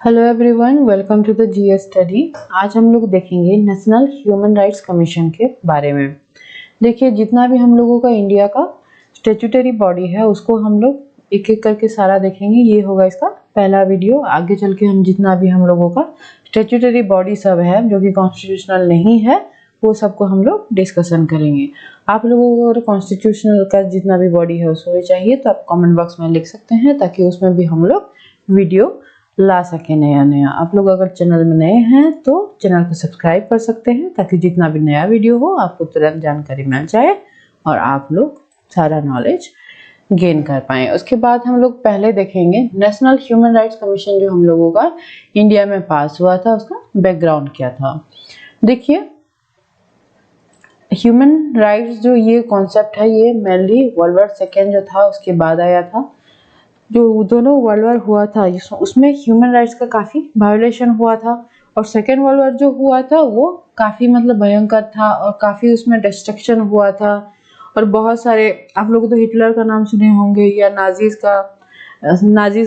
Hello everyone, welcome to the GS study. आज हम लोग देखेंगे नेशनल ह्यूमन राइट्स कमीशन के बारे में। देखिए, जितना भी हम लोगों का इंडिया का स्टैट्यूटरी बॉडी है उसको हम लोग एक एक करके सारा देखेंगे। ये होगा इसका पहला वीडियो। आगे चल के हम जितना भी हम लोगों का स्टैट्यूटरी बॉडी सब है जो कि कॉन्स्टिट्यूशनल नहीं है वो सबको हम लोग डिस्कशन करेंगे। आप लोगों को अगर कॉन्स्टिट्यूशनल का जितना भी बॉडी है उसको चाहिए तो आप कमेंट बॉक्स में लिख सकते हैं ताकि उसमें भी हम लोग वीडियो ला सके नया नया। आप लोग अगर चैनल में नए हैं तो चैनल को सब्सक्राइब कर सकते हैं ताकि जितना भी नया वीडियो हो आपको तुरंत जानकारी मिल जाए और आप लोग सारा नॉलेज गेन कर पाए। उसके बाद हम लोग पहले देखेंगे नेशनल ह्यूमन राइट्स कमीशन जो हम लोगों का इंडिया में पास हुआ था, उसका बैकग्राउंड क्या था। देखिए, ह्यूमन राइट्स जो ये कॉन्सेप्ट है ये मेनली वर्ल्ड वॉर सेकेंड जो था उसके बाद आया था। जो दोनों वर्ल्ड वॉर हुआ था उसमें ह्यूमन राइट्स का काफ़ी वायोलेशन हुआ था और सेकेंड वर्ल्ड वॉर जो हुआ था वो काफ़ी भयंकर था और काफ़ी उसमें डिस्ट्रक्शन हुआ था। और बहुत सारे आप लोग तो हिटलर का नाम सुने होंगे या नाजीज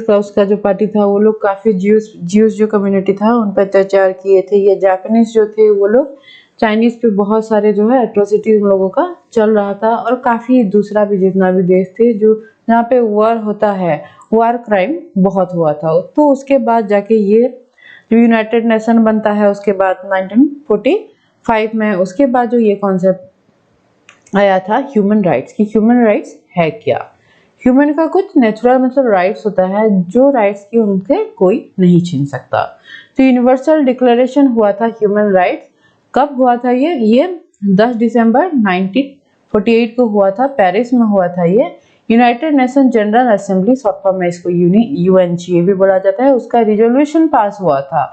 का उसका जो पार्टी था वो लोग काफ़ी ज्यूस जो कम्युनिटी था उन पर अत्याचार किए थे। ये जापानीज जो थे वो लोग चाइनीज पे बहुत सारे जो है एट्रोसिटी उन लोगों का चल रहा था और काफ़ी दूसरा भी जितना भी देश थे जो जहाँ पे वॉर होता है, वॉर क्राइम बहुत हुआ था। तो उसके बाद जाके ये जो यूनाइटेड नेशन बनता है उसके बाद 1945 में, उसके बाद जो ये कॉन्सेप्ट आया था ह्यूमन राइट्स की। ह्यूमन राइट्स है क्या? ह्यूमन का कुछ नेचुरल राइट्स होता है जो राइट्स की उनसे कोई नहीं छीन सकता। तो यूनिवर्सल डिक्लेरेशन हुआ था ह्यूमन राइट्स। कब हुआ था ये 10 दिसंबर 1948 को हुआ था, पेरिस में हुआ था। ये United nation general assembly, short form में इसको यूएनजी भी बोला जाता है, उसका रिजोल्यूशन पास हुआ था।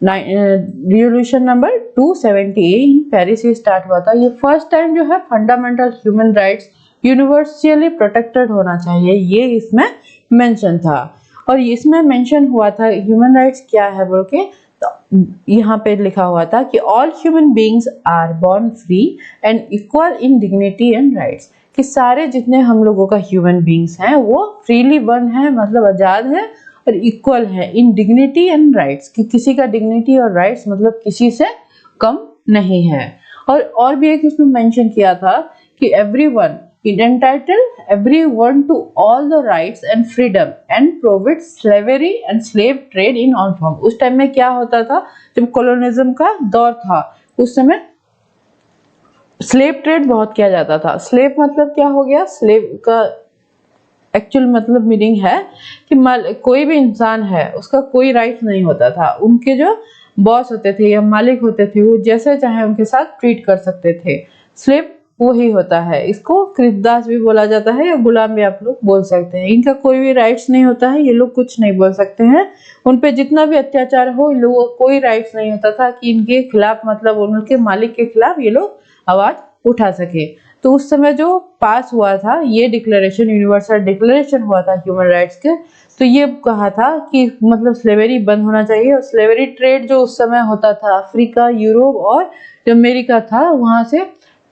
रिजोल्यूशन नंबर 278 पेरिस से स्टार्ट हुआ था। ये फर्स्ट टाइम जो है fundamental human rights universally protected होना चाहिए ये इसमें मेंशन था। और इसमें मेंशन हुआ था ह्यूमन राइट्स क्या है बोल के, तो यहाँ पे लिखा हुआ था कि all human beings are born free and equal in dignity and rights, कि सारे जितने हम लोगों का ह्यूमन बीइंग्स हैं वो फ्रीली बर्न है, आजाद है और इक्वल है इन डिग्निटी एंड राइट्स, कि किसी का डिग्निटी और राइट्स किसी से कम नहीं है। और भी एक इसमें मेंशन किया था कि everyone it entitled everyone to all the rights and freedom and prohibits slavery and slave trade in all form। उस टाइम में क्या होता था, जब कॉलोनिज्म का दौर था उस समय स्लेव ट्रेड बहुत किया जाता था। स्लेव क्या हो गया? स्लेव का एक्चुअल मीनिंग है कि कोई भी इंसान है उसका कोई राइट नहीं होता था। उनके जो बॉस होते थे या मालिक होते थे वो जैसे चाहे उनके साथ ट्रीट कर सकते थे। स्लेव वही होता है। इसको कृतदास भी बोला जाता है या गुलाम भी आप लोग बोल सकते हैं। इनका कोई भी राइट्स नहीं होता है, ये लोग कुछ नहीं बोल सकते हैं। उन पे जितना भी अत्याचार हो इन लोगों को कोई राइट्स नहीं होता था कि इनके खिलाफ उनके मालिक के खिलाफ ये लोग आवाज उठा सके। तो उस समय जो पास हुआ था ये डिक्लेरेशन, यूनिवर्सल डिक्लेरेशन हुआ था ह्यूमन राइट्स के, तो ये कहा था कि स्लेवरी बंद होना चाहिए। और स्लेवरी ट्रेड जो उस समय होता था अफ्रीका, यूरोप और जो अमेरिका था वहां से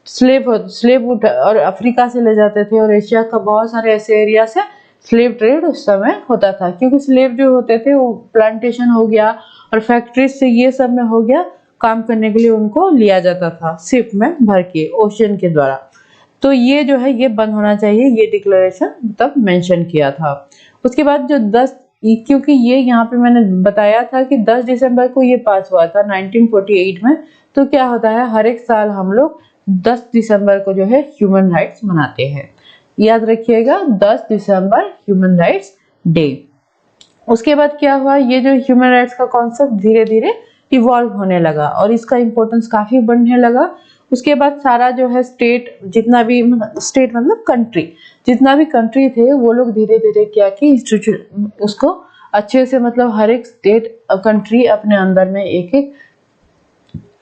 स्लेव और अफ्रीका से ले जाते थे और एशिया का बहुत सारे ऐसे एरिया से स्लेव ट्रेड उस समय होता था, क्योंकि स्लेव जो होते थे वो प्लांटेशन हो गया और फैक्ट्रीज से ये सब में हो गया, काम करने के लिए उनको लिया जाता था शिप में भर के ओशन के द्वारा। तो ये जो है ये बंद होना चाहिए, ये डिक्लेरेशन तब मेंशन किया था। उसके बाद जो 10, क्योंकि ये यहाँ पे मैंने बताया था कि 10 दिसंबर को ये पास हुआ था 1948 में, तो क्या होता है हर एक साल हम लोग 10 दिसंबर को जो है ह्यूमन राइट्स मनाते हैं। याद रखिएगा 10 दिसंबर ह्यूमन राइट्स डे। उसके बाद क्या हुआ, ये जो ह्यूमन राइट्स का कॉन्सेप्ट धीरे धीरे इवॉल्व होने लगा और इसका इंपॉर्टेंस काफी बढ़ने लगा। उसके बाद सारा जो है स्टेट, जितना भी स्टेट कंट्री, जितना भी कंट्री थे वो लोग धीरे धीरे क्या कि इंस्टीट्यूशन उसको अच्छे से हर एक स्टेट कंट्री अपने अंदर में एक एक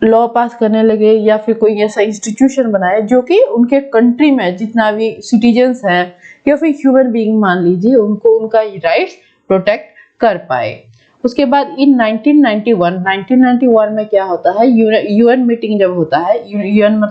लॉ पास करने लगे या फिर कोई ऐसा इंस्टीट्यूशन बनाए जो कि उनके कंट्री में जितना भी सिटीजन्स हैं या फिर ह्यूमन बीइंग मान लीजिए उनको उनका राइट्स प्रोटेक्ट कर पाए। उसके बाद इन 1991 में क्या होता है, यूएन मीटिंग जब होता है, यूएन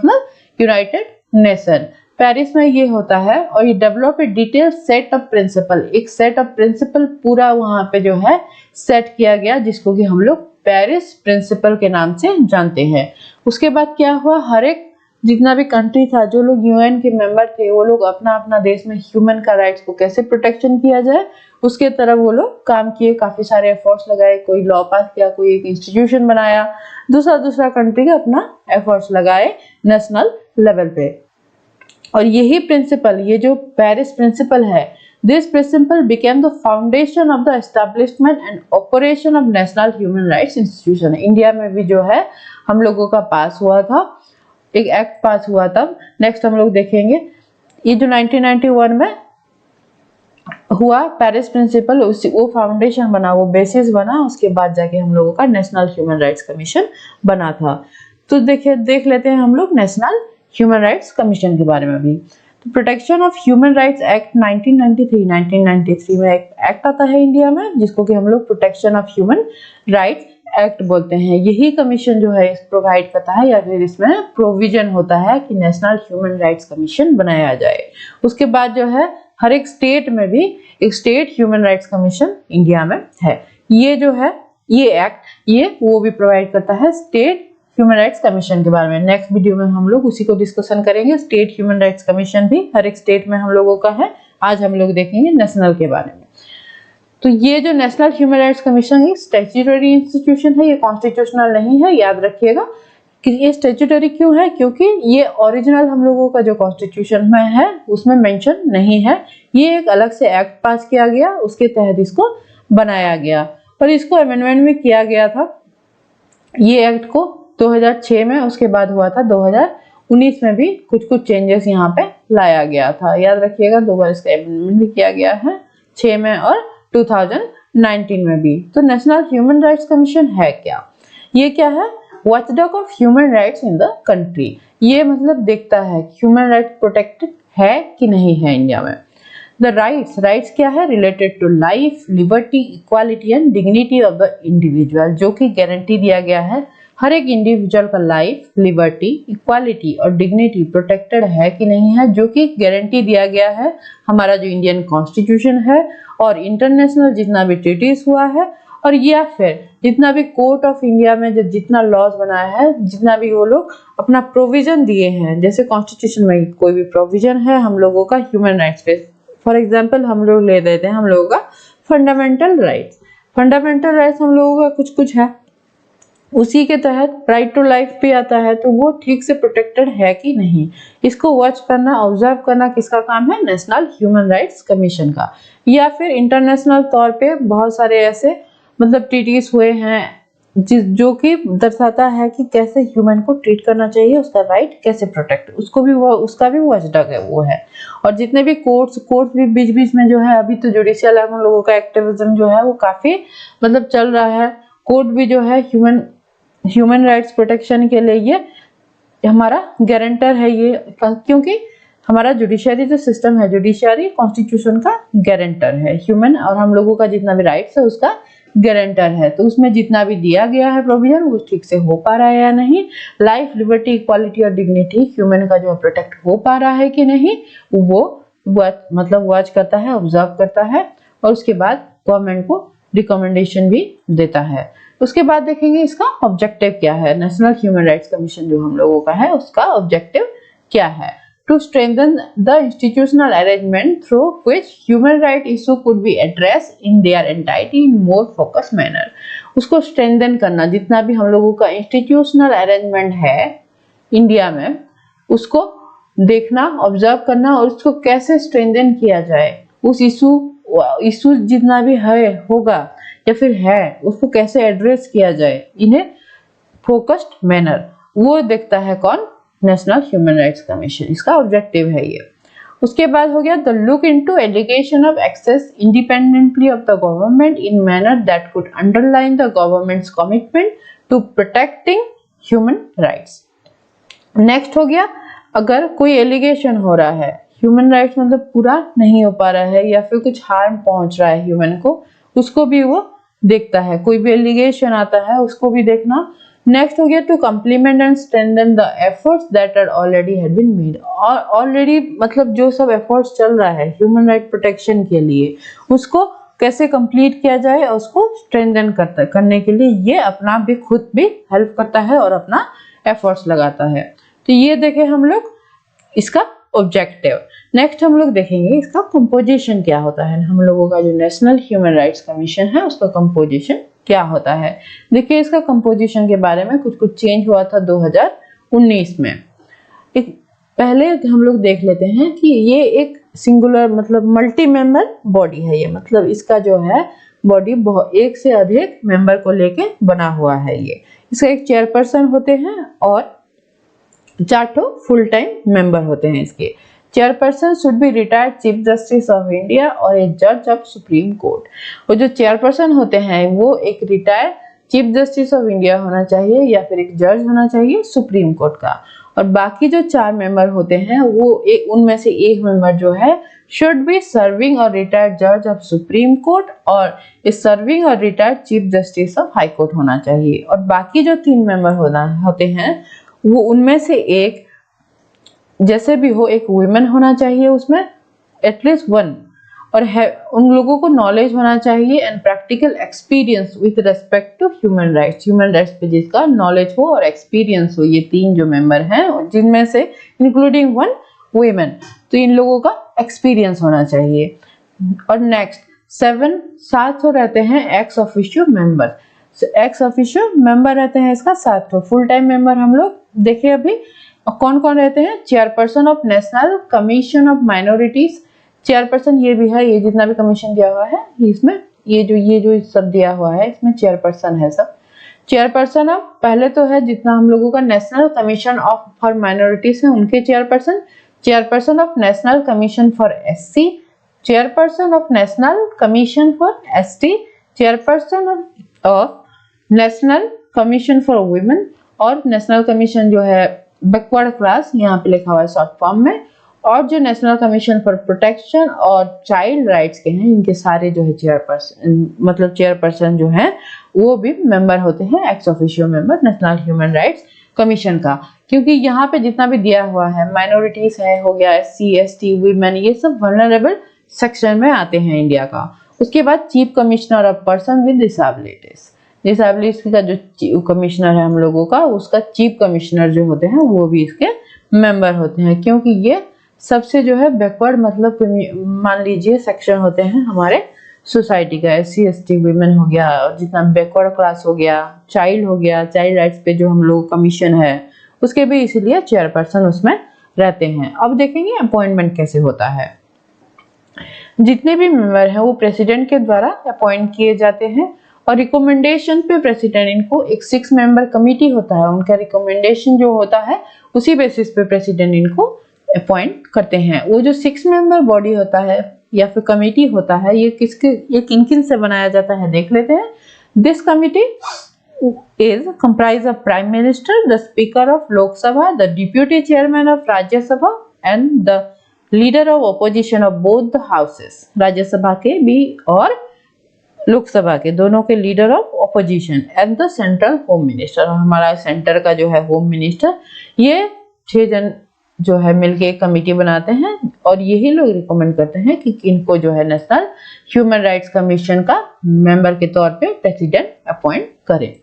यूनाइटेड नेशन, पेरिस में ये होता है और ये develop a detail set of principle, एक सेट ऑफ प्रिंसिपल पूरा वहां पे जो है सेट किया गया, जिसको कि हम लोग पेरिस प्रिंसिपल के नाम से जानते हैं। उसके बाद क्या हुआ, हर एक जितना भी कंट्री था, जो लोग यूएन के मेंबर थे, वो लोग अपना अपना देश में ह्यूमन का राइट्स को कैसे प्रोटेक्शन किया जाए उसके तरफ वो लोग काम किए, काफी सारे एफर्ट्स लगाए, कोई लॉ पास किया, कोई एक इंस्टीट्यूशन बनाया, दूसरा कंट्री का अपना एफर्ट्स लगाए नेशनल लेवल पे। और यही प्रिंसिपल, ये जो पेरिस प्रिंसिपल है, this principle became the foundation of the establishment and operation of national human rights institution. India में भी जो है हम लोगों का पास हुआ था, एक एक्ट पास हुआ तब। नेक्स्ट हम लोग देखेंगे ये जो 1991 में हुआ पेरिस प्रिंसिपल, उसी वो फाउंडेशन बना, वो बेसिस बना, उसके बाद जाके हम लोगों का नेशनल ह्यूमन राइट्स कमीशन बना था। तो देख लेते हैं हम लोग नेशनल ह्यूमन राइट्स कमीशन के बारे में भी। तो protection of human rights act 1993 में एक एक्ट आता है इंडिया में, जिसको कि हम लोग protection of human rights act बोलते हैं। यही कमीशन जो है प्रोवाइड करता है या फिर इसमें प्रोविजन होता है कि नेशनल ह्यूमन राइट्स कमीशन बनाया जाए। उसके बाद जो है हर एक स्टेट में भी एक state human rights commission India में है। ये जो है ये एक्ट ये वो भी प्रोवाइड करता है स्टेट ह्यूमन राइट्स कमीशन के बारे में। नेक्स्ट वीडियो में हम लोग उसी को डिस्कशन करेंगे। स्टेट ह्यूमन राइट्स कमीशन भी हर एक स्टेट में हम लोगों का है। आज हम लोग देखेंगे नेशनल के बारे में। तो ये जो नेशनल ह्यूमन राइट्स कमीशन है स्टैट्यूटरी इंस्टीट्यूशन है, ये कॉन्स्टिट्यूशनल नहीं है, याद रखिएगा कि ये स्टैट्यूटरी क्यों है, क्योंकि ये ओरिजिनल हम लोगों का जो कॉन्स्टिट्यूशन में है उसमें मेंशन नहीं है। ये एक अलग से एक्ट पास किया गया, उसके तहत इसको बनाया गया और इसको अमेंडमेंट में किया गया था ये एक्ट को 2006 में। उसके बाद हुआ था 2019 में भी कुछ चेंजेस यहाँ पे लाया गया था, याद रखिएगा। 2 बार इसका अमेंडमेंट भी किया गया है, 6 में और 2019 में भी। तो नेशनल ह्यूमन राइट्स कमीशन है क्या, ये क्या है, watchdog of human rights in the country. ये मतलब देखता है ह्यूमन राइट्स प्रोटेक्टेड है कि नहीं है इंडिया में। द राइट्स क्या है, related to life, liberty, equality and dignity of the individual, जो कि गारंटी दिया गया है हर एक इंडिविजुअल का लाइफ, लिबर्टी, इक्वालिटी और डिग्निटी प्रोटेक्टेड है कि नहीं है, जो कि गारंटी दिया गया है हमारा जो इंडियन कॉन्स्टिट्यूशन है और इंटरनेशनल जितना भी ट्रीटीज हुआ है, और या फिर जितना भी कोर्ट ऑफ इंडिया में जो जितना लॉज बनाया है, जितना भी वो लोग अपना प्रोविजन दिए हैं, जैसे कॉन्स्टिट्यूशन में कोई भी प्रोविजन है हम लोगों का ह्यूमन राइट्स पे। फॉर एग्जाम्पल हम लोग ले देते हैं हम लोगों का फंडामेंटल राइट्स। फंडामेंटल राइट्स हम लोगों का कुछ है, उसी के तहत राइट टू लाइफ भी आता है। तो वो ठीक से प्रोटेक्टेड है कि नहीं, इसको वॉच करना, ऑब्जर्व करना किसका काम है, नेशनल ह्यूमन राइट्स कमीशन का। या फिर इंटरनेशनल तौर पे बहुत सारे ऐसे मतलब ट्रीटीज हुए हैं जो कि दर्शाता है कि कैसे ह्यूमन को ट्रीट करना चाहिए, उसका राइट कैसे प्रोटेक्ट, उसका भी वॉचडॉग है वो है। और जितने भी कोर्ट्स भी बीच में जो है, अभी तो जुडिशियल हम लोगों का एक्टिविज्म जो है वो काफी मतलब चल रहा है। कोर्ट भी जो है ह्यूमन राइट्स प्रोटेक्शन के लिए ये हमारा गारंटर है ये, क्योंकि हमारा जुडिशरी जो सिस्टम है, जुडिशरी कॉन्स्टिट्यूशन का गारंटर है ह्यूमन, और हम लोगों का जितना भी राइट्स है उसका गारंटर है। तो उसमें जितना भी दिया गया है प्रोविजन वो ठीक से हो पा रहा है या नहीं, लाइफ, लिबर्टी, इक्वालिटी और डिग्निटी ह्यूमन का जो प्रोटेक्ट हो पा रहा है कि नहीं, वो मतलब वॉच करता है, ऑब्जर्व करता है और उसके बाद गवर्नमेंट को रिकमेंडेशन भी देता है। उसके बाद देखेंगे इसका ऑब्जेक्टिव क्या है। नेशनल ह्यूमन राइट्स कमीशन जो हम लोगों का है उसका ऑब्जेक्टिव क्या है, to strengthen the institutional arrangement through which human right issue could be addressed in their entirety in more focused manner। उसको strengthen करना, जितना भी हम लोगों का institutional arrangement है इंडिया में उसको देखना, ऑब्जर्व करना और उसको कैसे strengthen किया जाए, उस इशू जितना भी है होगा या फिर है उसको कैसे एड्रेस किया जाए इन ए फोकस्ड मैनर, वो देखता है कौन, नेशनल ह्यूमन राइट्स कमीशन। इसका ऑब्जेक्टिव है ये। उसके बाद हो गया the look into allegation of excess independently of the government in manner that could underline the government's commitment to protecting human rights. Next हो गया, अगर कोई एलिगेशन हो रहा है, ह्यूमन राइट्स मतलब पूरा नहीं हो पा रहा है या फिर कुछ हार्म पहुंच रहा है ह्यूमन को, उसको भी वो देखता है। कोई भी एलिगेशन आता है उसको भी देखना नेक्स्ट हो गया to complement and strengthen the efforts that are already had been made. और ऑलरेडी मतलब जो सब एफर्ट्स चल रहा है ह्यूमन राइट प्रोटेक्शन के लिए, उसको कैसे कंप्लीट किया जाए, उसको स्ट्रेंथन करने के लिए ये अपना भी खुद भी हेल्प करता है और अपना एफर्ट्स लगाता है। तो ये देखें हम लोग इसका ऑब्जेक्टिव। नेक्स्ट हम लोग देखेंगे इसका कंपोजिशन क्या होता है। हम लोगों का जो नेशनल ह्यूमन राइट्स कमीशन है उसका कंपोजिशन क्या होता है। देखिए इसका कंपोजिशन के बारे में कुछ चेंज हुआ था 2019 में। एक पहले हम लोग देख लेते हैं कि ये एक सिंगुलर मतलब मल्टी मेंबर बॉडी है। ये मतलब इसका जो है बॉडी एक से अधिक मेंबर को लेके बना हुआ है। ये इसका एक चेयरपर्सन होते हैं और 4 फुल टाइम मेंबर होते हैं। इसके chairperson should be retired chief justice of India और ए जज ऑफ सुप्रीम कोर्ट। और जो चेयरपर्सन होते हैं वो एक retired chief justice of India होना चाहिए या फिर एक जज होना चाहिए सुप्रीम कोर्ट का। और बाकी जो 4 मेंबर होते हैं वो उनमें से एक मेंबर जो है शुड बी सर्विंग और रिटायर्ड जज ऑफ सुप्रीम कोर्ट और सर्विंग और retired chief justice of high court होना चाहिए। और बाकी जो 3 मेंबर होते हैं वो उनमें से एक जैसे भी हो एक वुमेन होना चाहिए उसमें एटलीस्ट 1 और उन लोगों को नॉलेज होना चाहिए and practical experience with respect to human rights पे जिसका नॉलेज हो और एक्सपीरियंस हो। ये 3 जो मेंबर हैं जिनमें से इंक्लूडिंग 1 वुमेन, तो इन लोगों का एक्सपीरियंस होना चाहिए। और नेक्स्ट 7 रहते हैं ex officio member. Ex officio member रहते हैं इसका 7 फुल टाइम मेंबर। हम लोग देखे अभी कौन कौन रहते हैं। Chairperson of national commission of minorities, chairperson ये भी है, ये जितना भी कमीशन दिया हुआ है इसमें ये जो सब दिया हुआ है इसमें चेयरपर्सन है सब। चेयरपर्सन ऑफ पहले तो है जितना हम लोगों का national commission of for minorities है उनके chairperson, chairperson of national commission for SC, chairperson of national commission for ST, chairperson of national commission for women और नेशनल कमीशन जो है बैकवर्ड क्लास यहाँ पे लिखा हुआ है शॉर्ट फॉर्म में, और जो नेशनल कमीशन फॉर प्रोटेक्शन और चाइल्ड राइट्स के हैं इनके सारे जो है चेयरपर्सन जो है वो भी मेंबर होते हैं ex officio member national human rights commission का। क्योंकि यहाँ पे जितना भी दिया हुआ है माइनॉरिटीज है हो गया एससी एसटी वुमेन ये सब वल्नरेबल सेक्शन में आते हैं इंडिया का। उसके बाद chief commissioner of person with disability का जो कमिश्नर है हम लोगों का उसका चीफ कमिश्नर जो होते हैं वो भी इसके मेंबर होते हैं। क्योंकि ये सबसे जो है बैकवर्ड मतलब मान लीजिए सेक्शन होते हैं हमारे सोसाइटी का, एससी एसटी वुमेन हो गया और जितना बैकवर्ड क्लास हो गया, चाइल्ड राइट्स पे जो हम लोग कमीशन है उसके भी इसीलिए चेयरपर्सन उसमें रहते हैं। अब देखेंगे अपॉइंटमेंट कैसे होता है। जितने भी मेंबर हैं वो प्रेसिडेंट के द्वारा अपॉइंट किए जाते हैं और रिकमेंडेशन पे प्रेसिडेंट इनको एक 6 मेंबर कमेटी होता है उनका रिकमेंडेशन जो होता है उसी बेसिस पे प्रेसिडेंट इनको अपॉइंट करते हैं। वो जो 6 मेंबर बॉडी होता है या फिर कमेटी होता है ये किन किन से बनाया जाता है देख लेते हैं। This committee is comprised of Prime Minister, the Speaker of Lok Sabha, the Deputy Chairman of Rajya Sabha and the Leader of Opposition of both the houses। राज्य सभा के भी और लोकसभा के दोनों के leader of opposition and the central home minister. हमारा centre का जो है होम मिनिस्टर, ये 6 जन जो है मिलके एक कमेटी बनाते हैं और यही लोग रिकमेंड करते हैं कि इनको जो है नेशनल ह्यूमन राइट्स कमीशन का मेंबर के तौर पे प्रेसिडेंट अपॉइंट करें।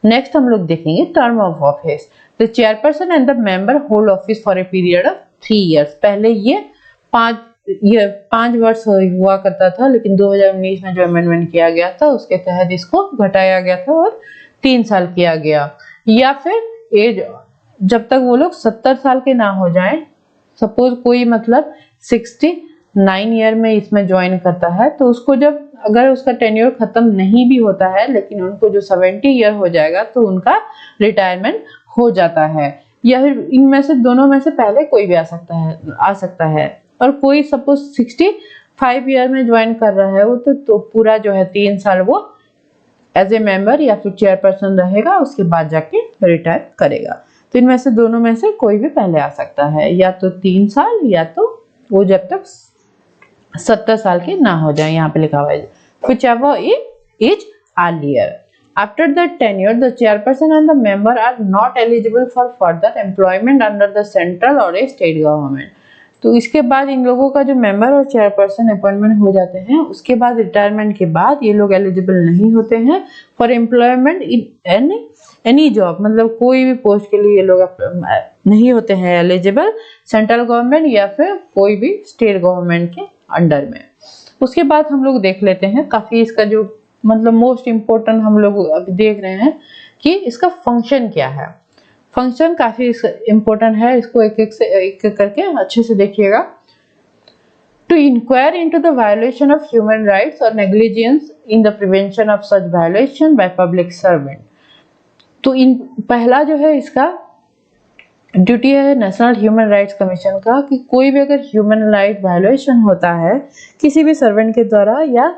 नेक्स्ट हम लोग देखेंगे term of office. The chairperson and the member hold office for a period of 3 years. पहले ये 5 वर्ष हुआ करता था लेकिन 2019 में जो अमेंडमेंट किया गया था उसके तहत इसको घटाया गया था और 3 साल किया गया। या फिर एज जब तक वो लोग 70 साल के ना हो जाएं, सपोज कोई मतलब 69 ईयर में इसमें ज्वाइन करता है तो उसको जब अगर उसका टेन्योर खत्म नहीं भी होता है लेकिन उनको जो 70 ईयर हो जाएगा तो उनका रिटायरमेंट हो जाता है। या फिर इनमें से दोनों में से पहले कोई भी आ सकता है। और कोई सपोज 65 ईयर में ज्वाइन कर रहा है वो तो पूरा जो है 3 साल वो एज ए मेंबर या फिर चेयरपर्सन रहेगा, उसके बाद जाके रिटायर करेगा। तो इनमें से दोनों में से कोई भी पहले आ सकता है, या तो 3 साल या तो वो जब तक 70 साल के ना हो जाए। यहाँ पे लिखा हुआ है whichever is earlier। After the tenure, the chairperson and the member are not eligible for further employment under the central or a state government. तो इसके बाद इन लोगों का जो मेंबर और चेयरपर्सन अपॉइंटमेंट हो जाते हैं, उसके बाद रिटायरमेंट के बाद ये लोग एलिजिबल नहीं होते हैं for employment in any job, मतलब कोई भी पोस्ट के लिए ये लोग नहीं होते हैं एलिजिबल सेंट्रल गवर्नमेंट या फिर कोई भी स्टेट गवर्नमेंट के अंडर में। उसके बाद हम लोग देख लेते हैं काफी इसका जो मतलब मोस्ट इम्पोर्टेंट हम लोग अभी देख रहे हैं कि इसका फंक्शन क्या है। फंक्शन काफी इम्पोर्टेंट है, इसको एक करके अच्छे से देखिएगा। To inquire into the violation of human rights और negligence in the prevention of such violation by public servant. तो इन पहला जो है इसका ड्यूटी है नेशनल ह्यूमन राइट्स कमीशन का कि कोई भी अगर ह्यूमन राइट वायलेशन होता है किसी भी सर्वेंट के द्वारा या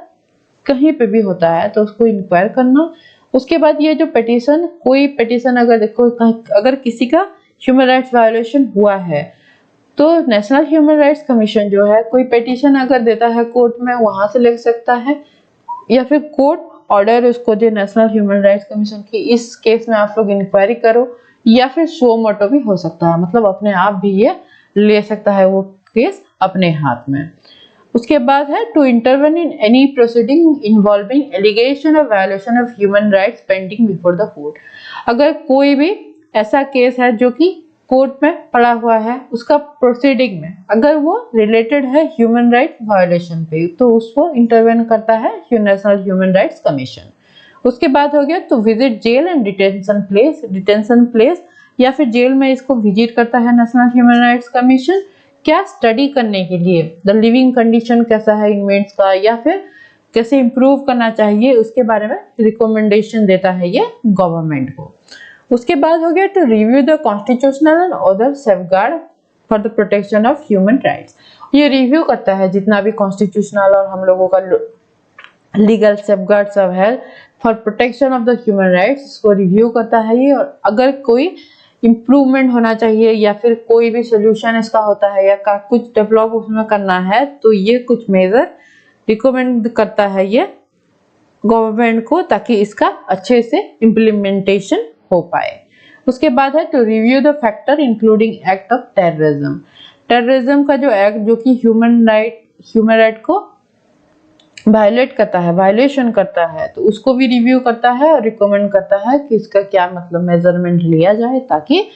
कहीं पे भी होता है तो उसको इंक्वायर करना। उसके बाद ये जो पिटीशन, कोई पिटीशन अगर देखो अगर किसी का ह्यूमन राइट्स वायलेशन हुआ है तो नेशनल ह्यूमन राइट्स कमीशन जो है कोई पिटीशन अगर देता है कोर्ट में वहां से ले सकता है या फिर कोर्ट ऑर्डर उसको दे नेशनल ह्यूमन राइट्स कमीशन की इस केस में आप लोग इंक्वायरी करो, या फिर सो मोटो भी हो सकता है, मतलब अपने आप भी ये ले सकता है वो केस अपने हाथ में। उसके बाद है to intervene in any proceeding involving allegation of violation of human rights pending before the court. अगर कोई भी ऐसा केस है जो कि कोर्ट में पड़ा हुआ है, उसका प्रोसीडिंग में अगर वो रिलेटेड है ह्यूमन राइट वायलेशन पे तो उसको इंटरवेन करता है नेशनल ह्यूमन राइट्स कमीशन। उसके बाद हो गया तो visit jail and detention place या फिर जेल में इसको विजिट करता है नेशनल ह्यूमन राइट्स कमीशन, क्या स्टडी करने के लिए द लिविंग कंडीशन कैसा है इनमेट्स का या फिर कैसे इंप्रूव करना चाहिए उसके बारे में रिकमेंडेशन देता है ये गवर्नमेंट को। उसके बाद हो गया to review the constitutional and other safeguard for the protection of human rights. ये रिव्यू करता है जितना भी कॉन्स्टिट्यूशनल और हम लोगों का लीगल सेफगार्ड सब है for protection of the human rights, इसको रिव्यू करता है ये, और अगर कोई इम्प्रूवमेंट होना चाहिए या फिर कोई भी सोल्यूशन इसका होता है या कुछ डेवलप उसमें करना है तो ये कुछ मेजर रिकमेंड करता है ये गवर्नमेंट को ताकि इसका अच्छे से इम्प्लीमेंटेशन हो पाए। उसके बाद है to review the factor including act of terrorism. Terrorism का जो एक्ट जो कि ह्यूमन राइट को वायलेट करता है, वायलेशन करता है, तो उसको भी रिव्यू करता है और रिकमेंड करता है कि इसका क्या मतलब मेजरमेंट लिया जाए ताकि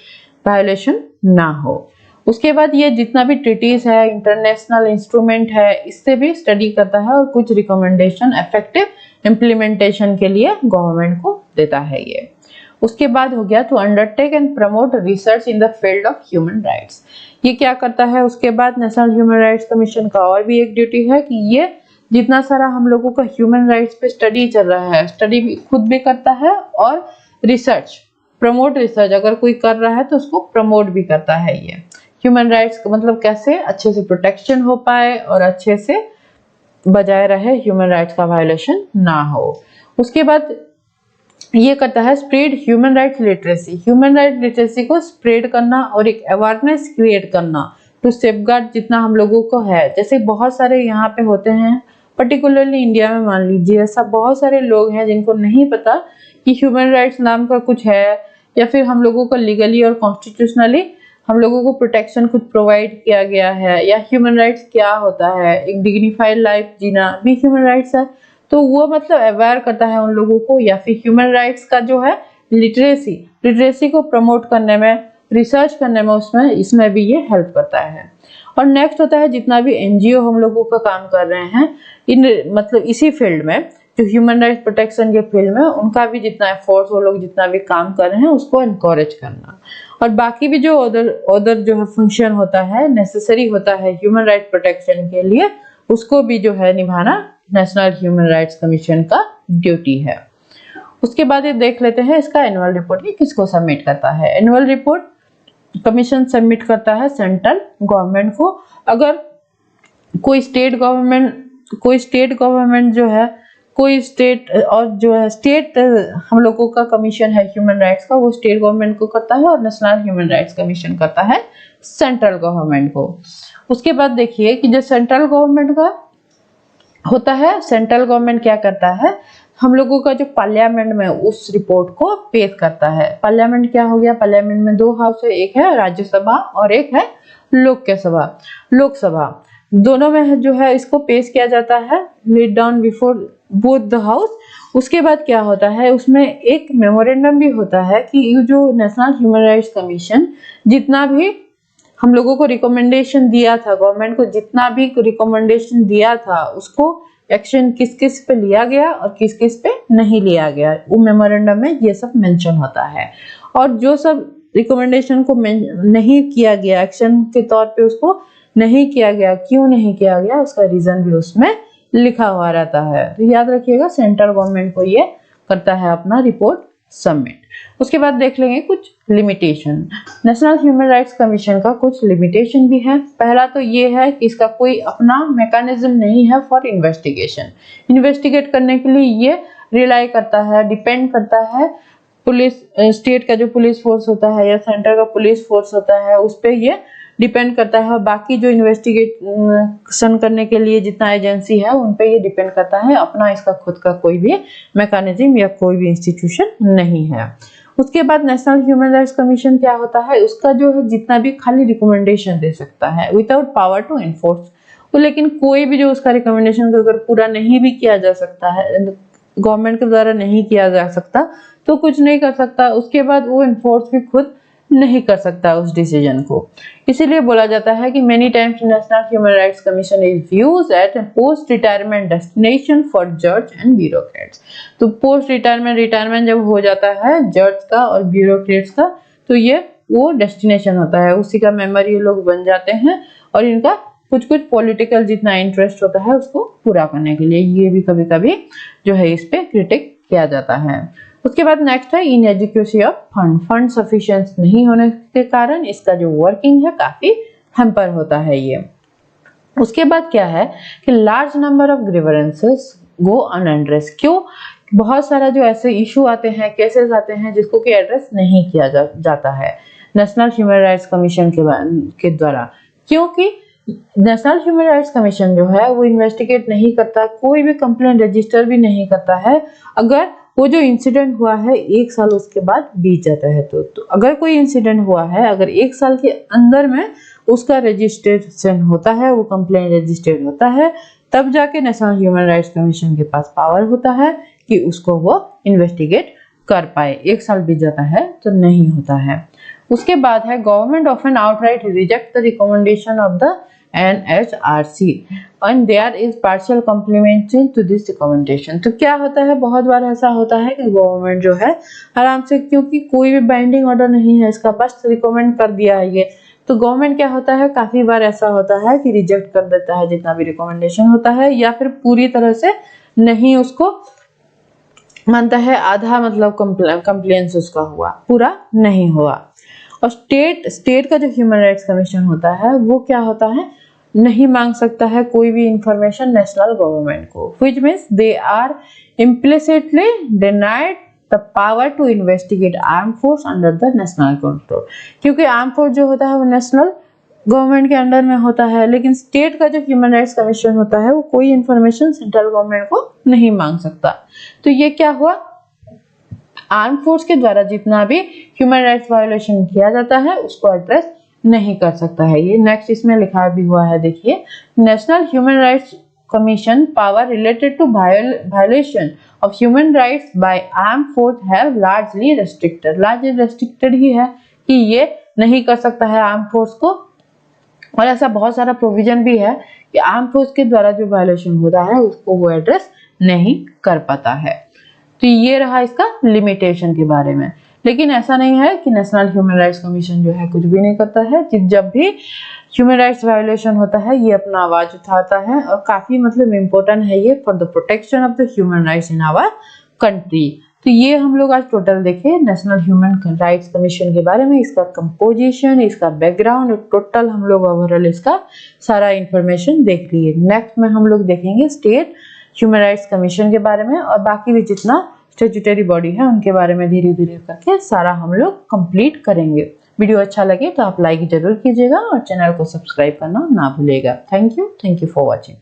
वायलेशन ना हो। उसके बाद ये जितना भी ट्रीटीज है, इंटरनेशनल इंस्ट्रूमेंट है, इससे भी स्टडी करता है और कुछ रिकमेंडेशन इफेक्टिव इम्प्लीमेंटेशन के लिए गवर्नमेंट को देता है ये। उसके बाद हो गया to undertake and promote research in the field of human rights. ये क्या करता है उसके बाद नेशनल ह्यूमन राइट्स कमीशन का और भी एक ड्यूटी है कि ये जितना सारा हम लोगों का ह्यूमन राइट्स पे स्टडी चल रहा है, स्टडी भी खुद भी करता है और रिसर्च प्रमोट रिसर्च अगर कोई कर रहा है तो उसको प्रमोट भी करता है ये ह्यूमन राइट्स मतलब कैसे अच्छे से प्रोटेक्शन हो पाए और अच्छे से बजाय रहे, ह्यूमन राइट्स का वायलेशन ना हो। उसके बाद ये करता है spread human rights literacy. Human right literacy को स्प्रेड करना और एक अवेयरनेस क्रिएट करना टू सेफगार्ड जितना हम लोगों को है। जैसे बहुत सारे यहाँ पे होते हैं पर्टिकुलरली इंडिया में, मान लीजिए ऐसा बहुत सारे लोग हैं जिनको नहीं पता कि ह्यूमन राइट्स नाम का कुछ है या फिर हम लोगों को लीगली और कॉन्स्टिट्यूशनली हम लोगों को प्रोटेक्शन खुद प्रोवाइड किया गया है या ह्यूमन राइट्स क्या होता है, एक डिग्निफाइड लाइफ जीना भी ह्यूमन राइट्स है। तो वो मतलब अवेयर करता है उन लोगों को, या फिर ह्यूमन राइट्स का जो है लिटरेसी को प्रमोट करने में, रिसर्च करने में, उसमें इसमें भी ये हेल्प करता है। और नेक्स्ट होता है जितना भी एनजीओ हम लोगों का काम कर रहे हैं इन मतलब इसी फील्ड में जो ह्यूमन राइट्स प्रोटेक्शन के फील्ड में, उनका भी जितना एफर्ट्स वो लोग जितना भी काम कर रहे हैं उसको एनकरेज करना। और बाकी भी जो अदर जो है फंक्शन होता है नेसेसरी होता है ह्यूमन राइट प्रोटेक्शन के लिए, उसको भी जो है निभाना नेशनल ह्यूमन राइट्स कमीशन का ड्यूटी है। उसके बाद ये देख लेते हैं इसका एनुअल रिपोर्ट ये किसको सबमिट करता है। एनुअल रिपोर्ट कमीशन सबमिट करता है सेंट्रल गवर्नमेंट को। अगर कोई स्टेट गवर्नमेंट जो है, कोई स्टेट और जो है स्टेट हम लोगों का कमीशन है ह्यूमन राइट्स का, वो स्टेट गवर्नमेंट को करता है और नेशनल ह्यूमन राइट्स कमीशन करता है सेंट्रल गवर्नमेंट को। उसके बाद देखिए कि जो सेंट्रल गवर्नमेंट का होता है, सेंट्रल गवर्नमेंट क्या करता है, हम लोगों का जो पार्लियामेंट में उस रिपोर्ट को पेश करता है। पार्लियामेंट क्या हो गया, पार्लियामेंट में 2 हाउस है, एक है राज्यसभा और एक है लोकसभा। दोनों में जो है इसको पेश किया जाता है, read down before both the house. उसके बाद क्या होता है, उसमें एक मेमोरेंडम भी होता है कि ये जो नेशनल ह्यूमन राइट्स कमीशन जितना भी हम लोगों को रिकमेंडेशन दिया था, गवर्नमेंट को जितना भी रिकमेंडेशन दिया था, उसको एक्शन किस किस पे लिया गया और किस किस पे नहीं लिया गया, वो मेमोरेंडम में ये सब मेंशन होता है। और जो सब रिकमेंडेशन को नहीं किया गया, एक्शन के तौर पे उसको नहीं किया गया, क्यों नहीं किया गया, उसका रीजन भी उसमें लिखा हुआ रहता है। तो याद रखिएगा, सेंट्रल गवर्नमेंट को ये करता है अपना रिपोर्ट सबमिट। उसके बाद देख लेंगे कुछ limitation. National human rights commission का कुछ लिमिटेशन भी है। पहला तो ये है कि इसका कोई अपना मैकेनिज्म नहीं है फॉर इन्वेस्टिगेशन। इन्वेस्टिगेट करने के लिए ये रिलाई करता है, डिपेंड करता है पुलिस, स्टेट का जो पुलिस फोर्स होता है या सेंटर का पुलिस फोर्स होता है, उस पर ये डिपेंड करता है। और बाकी जो इन्वेस्टिगेशन करने के लिए जितना एजेंसी है उन पे ये डिपेंड करता है। अपना इसका खुद का कोई भी मैकेनिज्म या कोई भी इंस्टीट्यूशन नहीं है। उसके बाद नेशनल ह्यूमन राइट्स कमीशन क्या होता है, उसका जो है जितना भी खाली रिकमेंडेशन दे सकता है विदाउट पावर टू एनफोर्स। तो लेकिन कोई भी जो उसका रिकमेंडेशन अगर पूरा नहीं भी किया जा सकता है, गवर्नमेंट के द्वारा नहीं किया जा सकता, तो कुछ नहीं कर सकता। उसके बाद वो एनफोर्स भी खुद नहीं कर सकता उस डिसीजन को। इसीलिए बोला जाता है कि many times national human rights commission is used eight post retirement destination for जज एंड ब्यूरोक्रेट्स। तो पोस्ट रिटायरमेंट जब हो जाता है जज का और ब्यूरोक्रेट्स का, तो ये वो डेस्टिनेशन होता है, उसी का मेंबर ये लोग बन जाते हैं और इनका कुछ कुछ पॉलिटिकल जितना इंटरेस्ट होता है उसको पूरा करने के लिए ये भी कभी कभी जो है इस पे क्रिटिक किया जाता है। उसके बाद नेक्स्ट है इनएडिक्वेसी ऑफ फंड सफिशिएंट नहीं होने के कारण इसका जो वर्किंग है काफी हैम्पर होता है ये। उसके बाद क्या है कि लार्ज नंबर ऑफ ग्रीवेंसेस गो अनएड्रेस। क्यों? बहुत सारा जो ऐसे इशू आते हैं, केसेस आते हैं जिसको कि एड्रेस नहीं किया जाता है नेशनल ह्यूमन राइट्स कमीशन के द्वारा। क्योंकि नेशनल ह्यूमन राइट्स कमीशन जो है वो इन्वेस्टिगेट नहीं करता, कोई भी कंप्लेंट रजिस्टर भी नहीं करता है अगर वो जो इंसिडेंट हुआ है 1 साल उसके बाद बीत जाता है। तो अगर कोई इंसिडेंट हुआ है, अगर 1 साल के अंदर में उसका रजिस्ट्रेशन होता है, वो कंप्लेंट रजिस्टर्ड होता है, तब जाके नेशनल ह्यूमन राइट्स कमीशन के पास पावर होता है कि उसको वो इन्वेस्टिगेट कर पाए। 1 साल बीत जाता है तो नहीं होता है। उसके बाद है government often outright reject the recommendation of the NHRC and there is partial complementation to this recommendation। तो क्या होता है, बहुत बार ऐसा होता है कि गवर्नमेंट जो है आराम से, क्योंकि कोई भी बाइंडिंग ऑर्डर नहीं है इसका, बस रिकमेंड कर दिया है ये, तो गवर्नमेंट क्या होता है काफी बार ऐसा होता है कि रिजेक्ट कर देता है जितना भी रिकमेंडेशन होता है, या फिर पूरी तरह से नहीं उसको मानता है, आधा मतलब कंप्लेंस उसका हुआ, पूरा नहीं हुआ। और स्टेट का जो ह्यूमन राइट्स कमीशन होता है वो क्या होता है, नहीं मांग सकता है कोई भी इंफॉर्मेशन नेशनल गवर्नमेंट को, which means they are implicitly denied the power to investigate arm force under the national control. क्योंकि आर्म फोर्स जो होता है वो नेशनल गवर्नमेंट के अंडर में होता है, लेकिन स्टेट का जो ह्यूमन राइट्स कमीशन होता है वो कोई इंफॉर्मेशन सेंट्रल गवर्नमेंट को नहीं मांग सकता। तो ये क्या हुआ, आर्म फोर्स के द्वारा जितना भी ह्यूमन राइट्स वायोलेशन किया जाता है उसको एड्रेस नहीं कर सकता है ये। नेक्स्ट इसमें लिखा भी हुआ है, देखिए, national human rights commission power related to violation of human rights by arm force have largely restricted ही है कि ये नहीं कर सकता है आर्म फोर्स को। और ऐसा बहुत सारा प्रोविजन भी है कि आर्म फोर्स के द्वारा जो वायोलेशन होता है उसको वो एड्रेस नहीं कर पाता है। तो ये रहा इसका लिमिटेशन के बारे में। लेकिन ऐसा नहीं है कि नेशनल ह्यूमन राइट्स कमीशन जो है कुछ भी नहीं करता है। जब भी ह्यूमन राइट्स वायोलेशन होता है ये अपना आवाज उठाता है, और काफी मतलब इम्पोर्टेंट है ये for the protection of the human rights in our country. तो ये हम लोग आज टोटल देखे नेशनल ह्यूमन राइट्स कमीशन के बारे में, इसका कंपोजिशन, इसका बैकग्राउंड, टोटल हम लोग ओवरऑल इसका सारा इंफॉर्मेशन देख लिए। नेक्स्ट में हम लोग देखेंगे स्टेट ह्यूमन राइट्स कमीशन के बारे में, और बाकी भी जितना स्टैट्यूटरी बॉडी है उनके बारे में धीरे धीरे करके सारा हम लोग कंप्लीट करेंगे। वीडियो अच्छा लगे तो आप लाइक जरूर कीजिएगा और चैनल को सब्सक्राइब करना ना भूलिएगा। Thank you for watching.